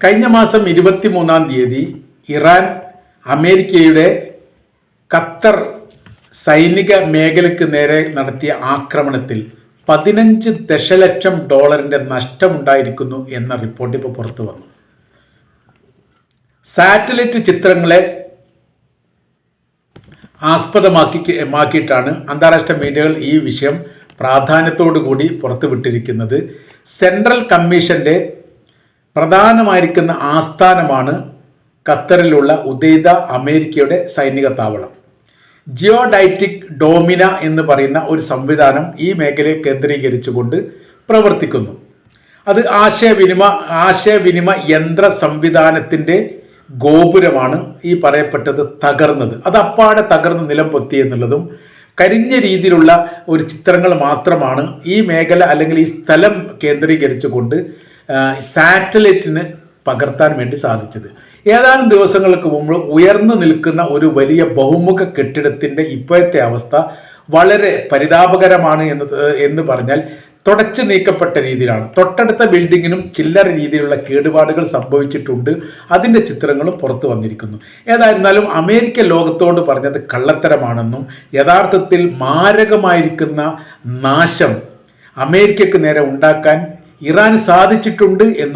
കഴിഞ്ഞ മാസം 23-ാം തീയതി ഇറാൻ അമേരിക്കയുടെ ഖത്തർ സൈനിക മേഖലയ്ക്ക് നേരെ നടത്തിയ ആക്രമണത്തിൽ 15 ദശലക്ഷം ഡോളറിന്റെ നഷ്ടമുണ്ടായിരിക്കുന്നു എന്ന റിപ്പോർട്ട് ഇപ്പോൾ പുറത്തു വന്നു. സാറ്റലൈറ്റ് ചിത്രങ്ങളെ ആസ്പദമാക്കിയിട്ടാണ് അന്താരാഷ്ട്ര മീഡിയകൾ ഈ വിഷയം പ്രാധാന്യത്തോടു കൂടി പുറത്തുവിട്ടിരിക്കുന്നത്. സെൻട്രൽ കമ്മീഷന്റെ പ്രധാനമായിരിക്കുന്ന ആസ്ഥാനമാണ് ഖത്തറിലുള്ള ഉദൈദ അമേരിക്കയുടെ സൈനിക താവളം. ജിയോഡൈറ്റിക് ഡോമിന എന്ന് പറയുന്ന ഒരു സംവിധാനം ഈ മേഖലയെ കേന്ദ്രീകരിച്ചുകൊണ്ട് പ്രവർത്തിക്കുന്നു. അത് ആശയവിനിമയ യന്ത്ര സംവിധാനത്തിൻ്റെ ഗോപുരമാണ് ഈ പറയപ്പെട്ടത് തകർന്നത്. അത് അപ്പാടെ തകർന്ന് നിലം പൊത്തി എന്നുള്ളതും കരിഞ്ഞ രീതിയിലുള്ള ഒരു ചിത്രങ്ങൾ മാത്രമാണ് ഈ മേഖല അല്ലെങ്കിൽ ഈ സ്ഥലം കേന്ദ്രീകരിച്ചുകൊണ്ട് സാറ്റലൈറ്റിന് പകർത്താൻ വേണ്ടി സാധിച്ചത്. ഏതാനും ദിവസങ്ങൾക്ക് മുമ്പ് ഉയർന്നു നിൽക്കുന്ന ഒരു വലിയ ബഹുമുഖ കെട്ടിടത്തിൻ്റെ ഇപ്പോഴത്തെ അവസ്ഥ വളരെ പരിതാപകരമാണ് എന്ന് പറഞ്ഞാൽ തുടച്ചു നീക്കപ്പെട്ട രീതിയിലാണ്. തൊട്ടടുത്ത ബിൽഡിങ്ങിനും ചില്ലറ രീതിയിലുള്ള കേടുപാടുകൾ സംഭവിച്ചിട്ടുണ്ട്. അതിൻ്റെ ചിത്രങ്ങളും പുറത്തു വന്നിരിക്കുന്നു. ഏതായിരുന്നാലും അമേരിക്ക ലോകത്തോട് പറഞ്ഞത് കള്ളത്തരമാണെന്നും യഥാർത്ഥത്തിൽ മാരകമായിരിക്കുന്ന നാശം അമേരിക്കക്ക് നേരെ ഉണ്ടാക്കാൻ ഇറാന് സാധിച്ചിട്ടുണ്ട് എന്നും